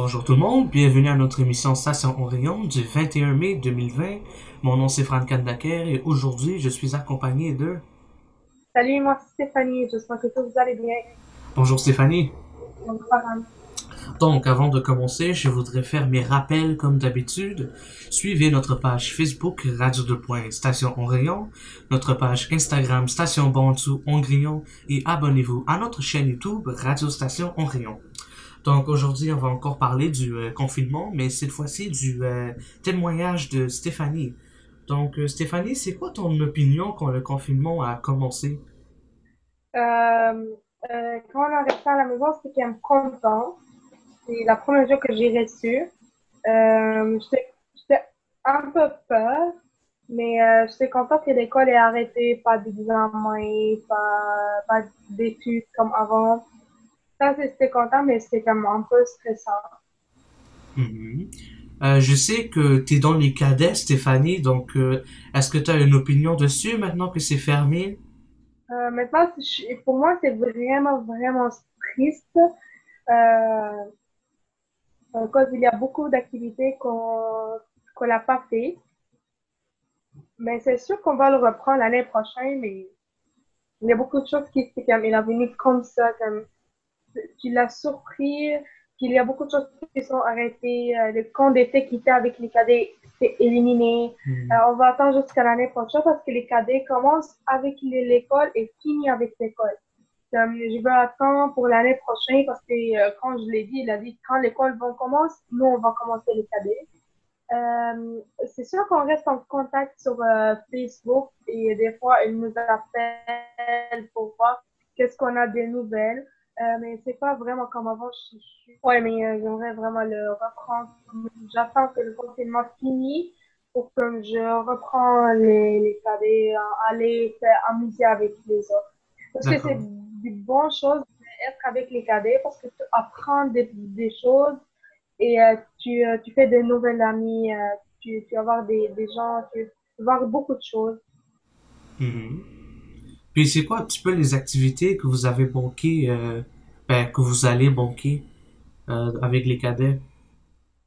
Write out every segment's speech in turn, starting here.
Bonjour tout le monde, bienvenue à notre émission Station Orion du 21 mai 2020. Mon nom c'est Franck Kandaker et aujourd'hui je suis accompagné de... Salut, moi c'est Stéphanie, j'espère que tous vous allez bien. Bonjour Stéphanie. Donc, Farhan. Donc avant de commencer, je voudrais faire mes rappels comme d'habitude. Suivez notre page Facebook Radio 2 Station Orion, notre page Instagram Station Bantou Ongrillon et abonnez-vous à notre chaîne YouTube Radio Station Orion. Donc aujourd'hui, on va encore parler du confinement, mais cette fois-ci du témoignage de Stéphanie. Donc Stéphanie, c'est quoi ton opinion quand le confinement a commencé? Euh, Quand on est resté à la maison, c'était quand même content. C'est la première jour que j'ai reçu. J'étais un peu peur, mais j'étais contente que l'école ait arrêté, pas d'examen, pas d'études comme avant. Ça, c'était content, mais c'était comme un peu stressant. Mhm. Je sais que tu es dans les cadets, Stéphanie, donc est-ce que tu as une opinion dessus maintenant que c'est fermé? Maintenant, pour moi, c'est vraiment, vraiment triste. Euh, Cause il y a beaucoup d'activités qu'on n'a pas fait. Mais c'est sûr qu'on va le reprendre l'année prochaine, mais il y a beaucoup de choses qui c'est comme il est venu comme ça, comme tu l'as surpris, qu'il y a beaucoup de choses qui sont arrêtées, le camp d'été qui était avec les cadets c'est éliminé. Mhm. On va attendre jusqu'à l'année prochaine parce que les cadets commencent avec l'école et finissent avec l'école. Je veux attendre pour l'année prochaine parce que quand je l'ai dit, il a dit quand l'école va commencer, nous on va commencer les cadets. C'est sûr qu'on reste en contact sur Facebook et des fois, ils nous appellent pour voir qu'est-ce qu'on a des nouvelles. Mais c'est pas vraiment comme avant. Ouais, mais j'aimerais vraiment le reprendre. J'attends que le confinement finisse pour que je reprends les cadets, aller faire amuser avec les autres. Parce que c'est D'accord. des bonnes choses d'être avec les cadets parce que tu apprends des choses et tu fais de nouvelles amies, tu vas voir des gens, tu vas voir beaucoup de choses. Mhm. Puis c'est quoi un petit peu les activités que vous avez banquées, que vous allez banquer avec les cadets?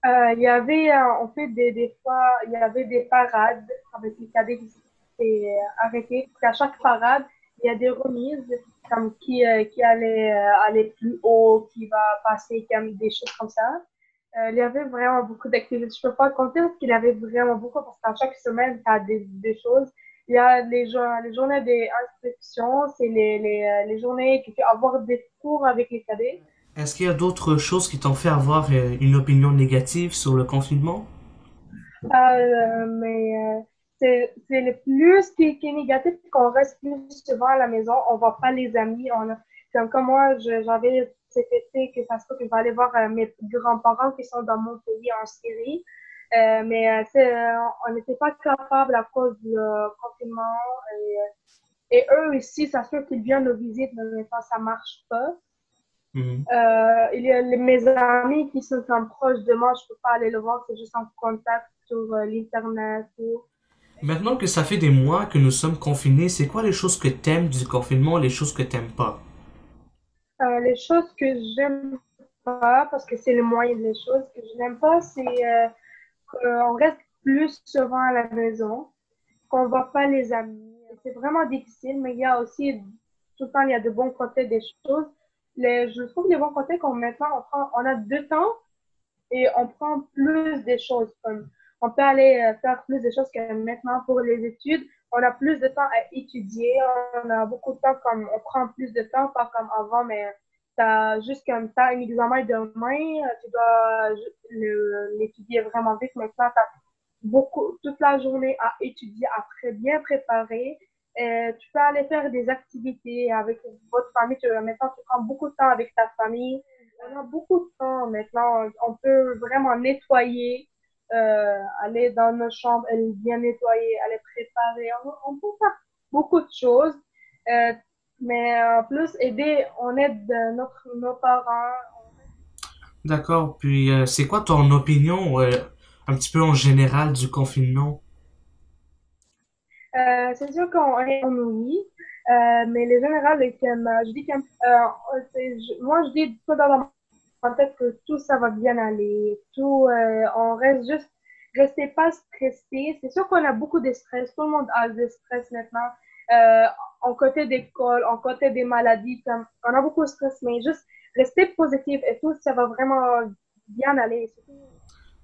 Il y avait, on fait des fois, il y avait des parades avec les cadets qui s'étaient arrêtés. À chaque parade, il y a des remises, comme qui allait aller plus haut, qui va passer, comme des choses comme ça. Il y avait vraiment beaucoup d'activités. Je peux pas compter parce qu'il y avait vraiment beaucoup, parce qu'à chaque semaine, tu as des choses. Il y a les journées d'inscription, c'est les journées que tu vas avoir des cours avec les cadets. Est-ce qu'il y a d'autres choses qui t'ont fait avoir une opinion négative sur le confinement? Mais c'est le plus qui est négatif, qu'on reste plus souvent à la maison, on voit pas les amis. Comme moi, j'avais cet été que ça se peut que je vais aller voir mes grands-parents qui sont dans mon pays en Syrie. On n'était pas capable à cause du confinement. Et eux ici, ça se peut qu'ils viennent nous visiter, mais maintenant, ça marche pas. Mhm. Il y a mes amis qui sont comme proches de moi, je peux pas aller le voir, c'est juste en contact sur l'internet ou Maintenant que ça fait des mois que nous sommes confinés, c'est quoi les choses que t'aimes du confinement, les choses que t'aimes pas? les choses que j'aime pas, parce que c'est le moyen des choses que je n'aime pas, c'est qu'on reste plus souvent à la maison, qu'on voit pas les amis. C'est vraiment difficile, mais il y a aussi, tout le temps, il y a de bons côtés des choses. Je trouve les bons côtés qu'on maintenant, on a deux temps et on prend plus des choses. Comme on peut aller faire plus de choses que maintenant pour les études. On a plus de temps à étudier. On a beaucoup de temps comme on prend plus de temps, pas comme avant, mais t'as juste comme t'as un examen demain, tu dois l'étudier vraiment vite. Maintenant, t'as beaucoup toute la journée à étudier, à très bien préparer. Tu peux aller faire des activités avec votre famille. Maintenant, tu prends beaucoup de temps avec ta famille. On a beaucoup de temps maintenant. On peut vraiment nettoyer, aller dans nos chambres, elle bien nettoyer, aller préparer. On peut faire beaucoup de choses. Euh, mais en plus, on aide nos parents. D'accord, puis c'est quoi ton opinion un petit peu en général du confinement? C'est sûr qu'on est ennuyé, mais les générales, je dis que moi, je dis pas dans en tête que tout ça va bien aller. On reste juste, restez pas stressé. C'est sûr qu'on a beaucoup de stress. Tout le monde a de stress maintenant. Euh, en côté d'école, en côté des maladies, comme, on a beaucoup de stress, mais juste restez positif et tout, ça va vraiment bien aller.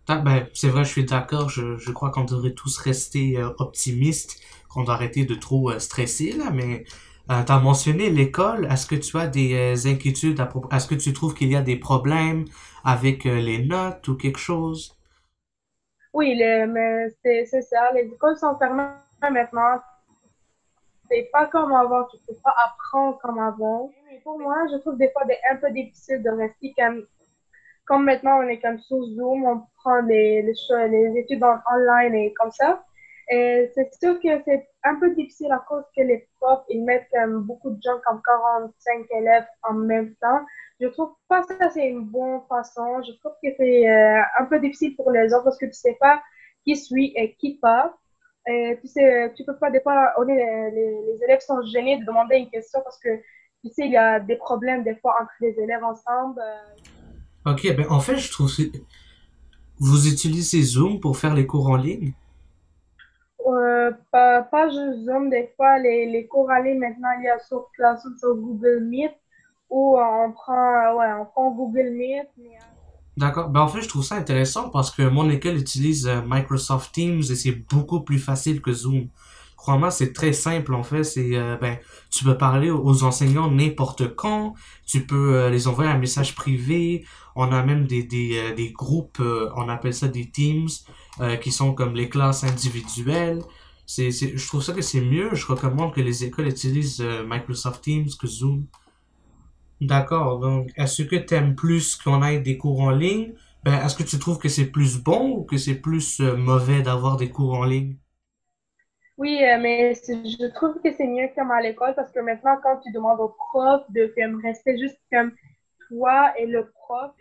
Ben, c'est vrai, je suis d'accord. Je crois qu'on devrait tous rester optimistes, qu'on doit arrêter de trop stresser, là, mais t'as mentionné l'école. Est-ce que tu as des inquiétudes à propos? Est-ce que tu trouves qu'il y a des problèmes avec les notes ou quelque chose? Oui, mais c'est ça. Les écoles sont fermées maintenant. C'est pas comme avant. Tu peux pas apprendre comme avant. Mais pour moi, je trouve des fois un peu difficile de rester comme maintenant on est comme sur Zoom, on prend les études online et comme ça. Et c'est sûr que c'est un peu difficile à cause que les profs, ils mettent beaucoup de gens comme 45 élèves en même temps. Je trouve pas ça, c'est une bonne façon. Je trouve que c'est un peu difficile pour les autres parce que tu sais pas qui suit et qui pas. Et tu sais, tu peux pas, des fois, les élèves sont gênés de demander une question parce que, tu sais, il y a des problèmes des fois entre les élèves ensemble. Ok, ben en fait, je trouve que vous utilisez Zoom pour faire les cours en ligne. Pas juste Zoom, des fois, les cours en ligne, maintenant, il y a sur Classroom, sur Google Meet, où on prend Google Meet. D'accord. Ben en fait, je trouve ça intéressant parce que mon école utilise Microsoft Teams et c'est beaucoup plus facile que Zoom. Crois-moi, c'est très simple en fait. C'est ben tu peux parler aux enseignants n'importe quand. Tu peux les envoyer un message privé. On a même des groupes, on appelle ça des teams, qui sont comme les classes individuelles. Je trouve ça que c'est mieux. Je recommande que les écoles utilisent Microsoft Teams que Zoom. D'accord. Donc, est-ce que tu aimes plus qu'on ait des cours en ligne? Ben, est-ce que tu trouves que c'est plus bon ou que c'est plus mauvais d'avoir des cours en ligne? Oui, mais je trouve que c'est mieux comme à l'école parce que maintenant, quand tu demandes au prof de comme, rester juste comme toi et le prof,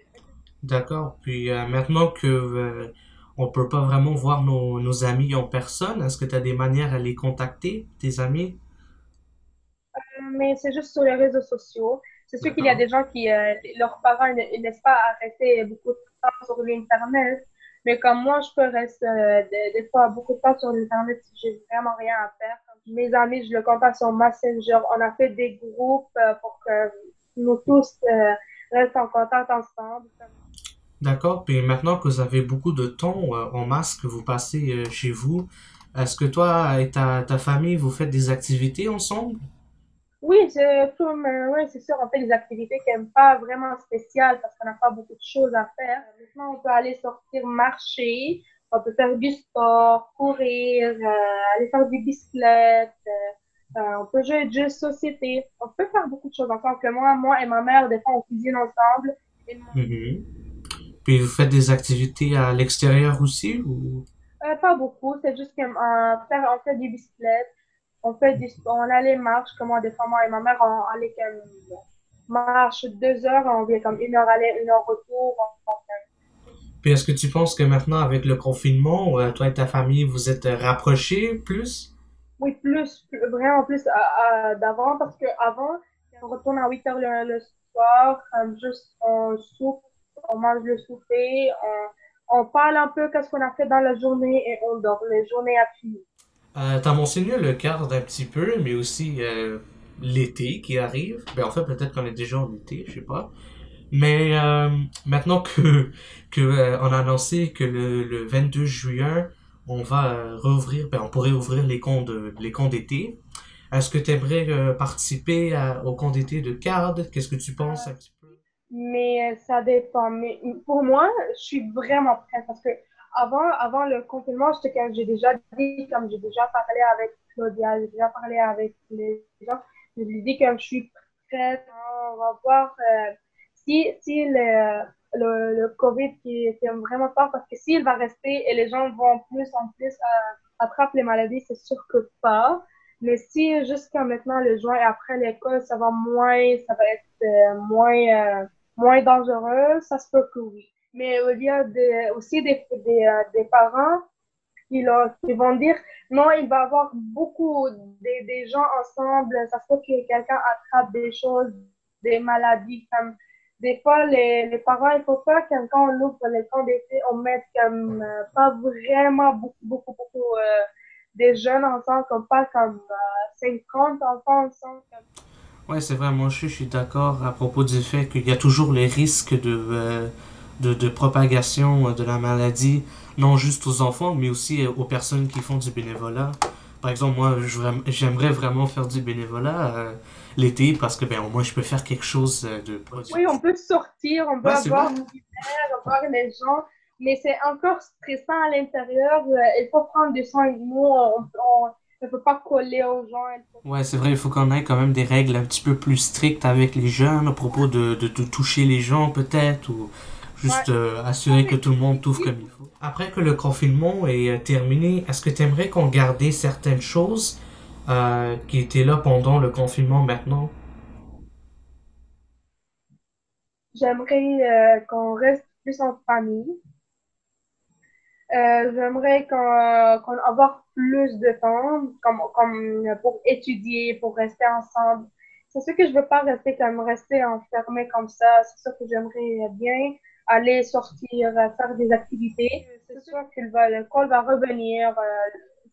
D'accord. Puis maintenant que on peut pas vraiment voir nos amis en personne, est-ce que tu as des manières à les contacter, tes amis? mais c'est juste sur les réseaux sociaux. C'est sûr qu'il y a D'accord. des gens qui, leurs parents, ils ne laissent pas rester beaucoup de temps sur l'Internet. Mais comme moi, je peux rester des fois beaucoup de temps sur l'Internet si j'ai vraiment rien à faire. Mes amis, je le contacte sur Messenger. On a fait des groupes pour que nous tous restent en contact ensemble. D'accord. Puis maintenant que vous avez beaucoup de temps en masse que vous passez chez vous, est-ce que toi et ta famille, vous faites des activités ensemble? Oui, ouais, c'est sûr, on fait des activités qui n'aiment pas vraiment spéciales parce qu'on n'a pas beaucoup de choses à faire. Maintenant, on peut aller sortir marcher, on peut faire du sport, courir, aller faire des bicyclettes, on peut jouer de jeux de société. On peut faire beaucoup de choses ensemble. Que moi et ma mère, des fois, on cuisine ensemble. Mhm. Puis vous faites des activités à l'extérieur aussi ou? Pas beaucoup, c'est juste on fait des bicyclettes, on allait marche, comme moi, des fois, moi et ma mère, on allait comme, marche 2 heures, on vient comme 1 heure aller, 1 heure retour. Puis est-ce que tu penses que maintenant, avec le confinement, toi et ta famille, vous êtes rapprochés plus? Oui, vraiment plus d'avant, parce que avant, on retourne à 8 heures le soir, juste on soupe, on mange le souper, on parle un peu qu'est-ce qu'on a fait dans la journée et on dort. Les journées à fini. T'as mentionné le cadre un petit peu, mais aussi l'été qui arrive. Ben en fait, peut-être qu'on est déjà en été, je sais pas. Mais maintenant que on a annoncé que le 22 juin, on va rouvrir, ben on pourrait ouvrir les camps d'été. Est-ce que tu aimerais participer au camp d'été de CARD? Qu'est-ce que tu penses un petit peu? Mais ça dépend. Mais pour moi, je suis vraiment prête parce que avant le confinement, comme j'ai déjà dit, comme j'ai déjà parlé avec Claudia, j'ai déjà parlé avec les gens, je lui ai dit que je suis prête. On va voir si le COVID qui est vraiment fort, parce que s'il va rester et les gens vont plus en plus attraper les maladies, c'est sûr que pas. Mais si jusqu'à maintenant, le juin et après l'école, ça va être moins dangereux, ça se peut que oui. Mais il y a aussi des parents qui vont dire non, il va y avoir beaucoup des gens ensemble, ça se peut que quelqu'un attrape des choses, des maladies comme des fois, les parents, il faut pas que quand on ouvre les camps d'été, on mette comme pas vraiment beaucoup des jeunes ensemble, comme pas comme 50 enfants ensemble. Ouais, c'est vrai, moi je suis d'accord à propos du fait qu'il y a toujours les risques de propagation de la maladie, non juste aux enfants, mais aussi aux personnes qui font du bénévolat. Par exemple, moi, j'aimerais vraiment faire du bénévolat l'été parce que, ben, au moins, je peux faire quelque chose de Oui, productif. on peut sortir, on peut Ouais, c'est vrai. avoir lumière, voir les gens, mais c'est encore stressant à l'intérieur. Il faut prendre des soins de nous, on ne peut pas coller aux gens. Ouais, c'est vrai, il faut qu'on ait quand même des règles un petit peu plus strictes avec les jeunes à propos de toucher les gens, peut-être, ou Ouais. juste assurer que tout le monde trouve comme il faut. Après que le confinement est terminé, est-ce que tu aimerais qu'on gardait certaines choses qui étaient là pendant le confinement maintenant? J'aimerais qu'on reste plus en famille. J'aimerais qu'on avoir plus de temps, comme pour étudier, pour rester ensemble. C'est sûr que je veux pas rester comme rester enfermé comme ça. C'est sûr que j'aimerais bien aller sortir, faire des activités. C'est sûr que l'école va revenir.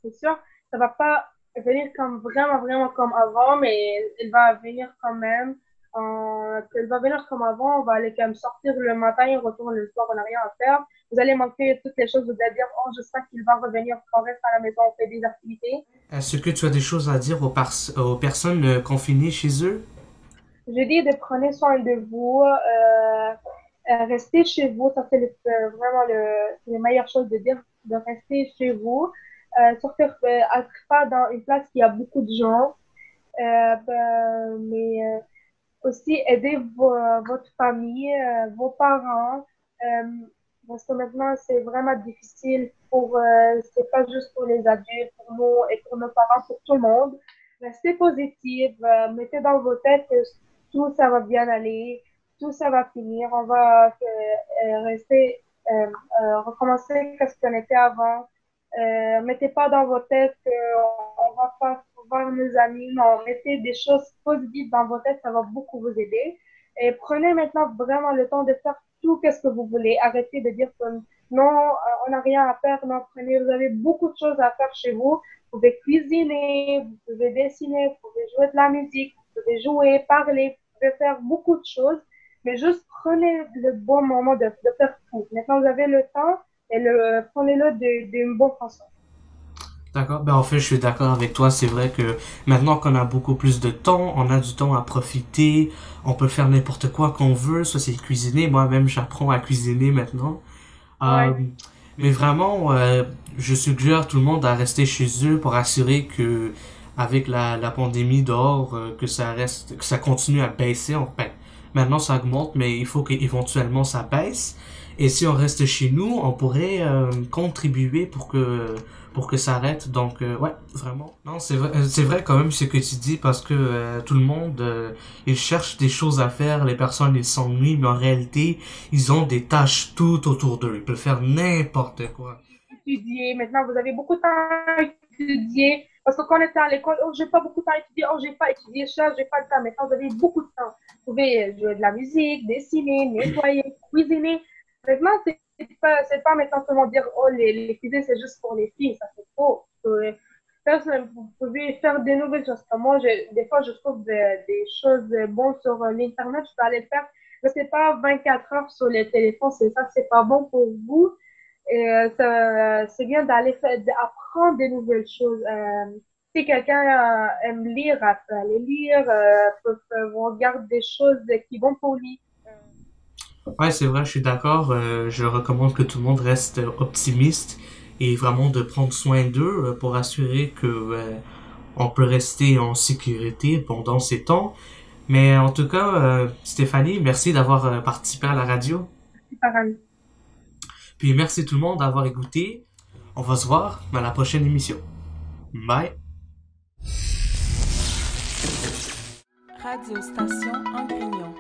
C'est sûr, ça va pas venir comme vraiment comme avant, mais elle va venir quand même. Elle va venir comme avant. On va aller comme sortir le matin et retourner le soir. On n'a rien à faire. Vous allez manquer toutes les choses, vous allez dire, oh, j'espère qu'il va revenir, qu'on reste à la maison, on fait des activités. Est-ce que tu as des choses à dire aux personnes confinées chez eux? Je dis de prendre soin de vous, rester chez vous, ça c'est vraiment c'est la meilleure chose de dire, de rester chez vous, surtout être pas dans une place qui a beaucoup de gens, mais aussi aider votre famille, vos parents, euh, parce que maintenant c'est vraiment difficile c'est pas juste pour les adultes, pour nous et pour nos parents, pour tout le monde. Restez positive, mettez dans vos têtes que tout ça va bien aller, tout ça va finir, on va rester, recommencer ce qu'on était avant. Mettez pas dans vos têtes qu'on va pas voir nos amis. Non, mettez des choses positives dans vos têtes, ça va beaucoup vous aider. Et prenez maintenant vraiment le temps de faire tout ce que vous voulez. Arrêtez de dire que non, on n'a rien à faire. Non, prenez, vous avez beaucoup de choses à faire chez vous. Vous pouvez cuisiner, vous pouvez dessiner, vous pouvez jouer de la musique, vous pouvez jouer, parler, vous pouvez faire beaucoup de choses. Mais juste prenez le bon moment de faire tout. Maintenant, vous avez le temps et prenez-le d'une bonne façon. D'accord. Ben, en fait, je suis d'accord avec toi. C'est vrai que maintenant qu'on a beaucoup plus de temps, on a du temps à profiter. On peut faire n'importe quoi qu'on veut. Soit c'est cuisiner. Moi-même, j'apprends à cuisiner maintenant. Euh, Ouais. mais vraiment, je suggère tout le monde à rester chez eux pour assurer que, avec la pandémie dehors, que ça continue à baisser. Enfin, maintenant, ça augmente, mais il faut qu'éventuellement ça baisse. Et si on reste chez nous, on pourrait contribuer pour que ça arrête. Donc, ouais, vraiment. Non, c'est vrai quand même ce que tu dis parce que tout le monde, il cherche des choses à faire. Les personnes, ils s'ennuient, mais en réalité, ils ont des tâches tout autour d'eux. Ils peuvent faire n'importe quoi. Étudier. Maintenant, vous avez beaucoup de temps à étudier. Parce que quand on était à l'école, oh, j'ai pas beaucoup de temps à étudier, oh, j'ai pas étudié ça, j'ai pas le temps. Maintenant, vous avez beaucoup de temps. Vous pouvez jouer de la musique, dessiner, nettoyer, cuisiner. Maintenant, c'est pas maintenant seulement dire, oh, les cuisines, c'est juste pour les filles. Ça, c'est faux. Vous pouvez faire des nouvelles choses. Comme moi, des fois, je trouve des choses bonnes sur l'Internet, je peux aller le faire. Mais c'est pas 24 heures sur les téléphones, c'est pas bon pour vous. Et c'est bien d'apprendre des nouvelles choses. Si quelqu'un aime lire, elle peut aller lire, regarder des choses qui vont pour lui. Ouais, c'est vrai, je suis d'accord. Je recommande que tout le monde reste optimiste et vraiment de prendre soin d'eux pour assurer que on peut rester en sécurité pendant ces temps. Mais en tout cas, Stéphanie, merci d'avoir participé à la radio. C'est pareil. Puis merci tout le monde d'avoir écouté. On va se voir à la prochaine émission. Bye. Radio Station en Grignon.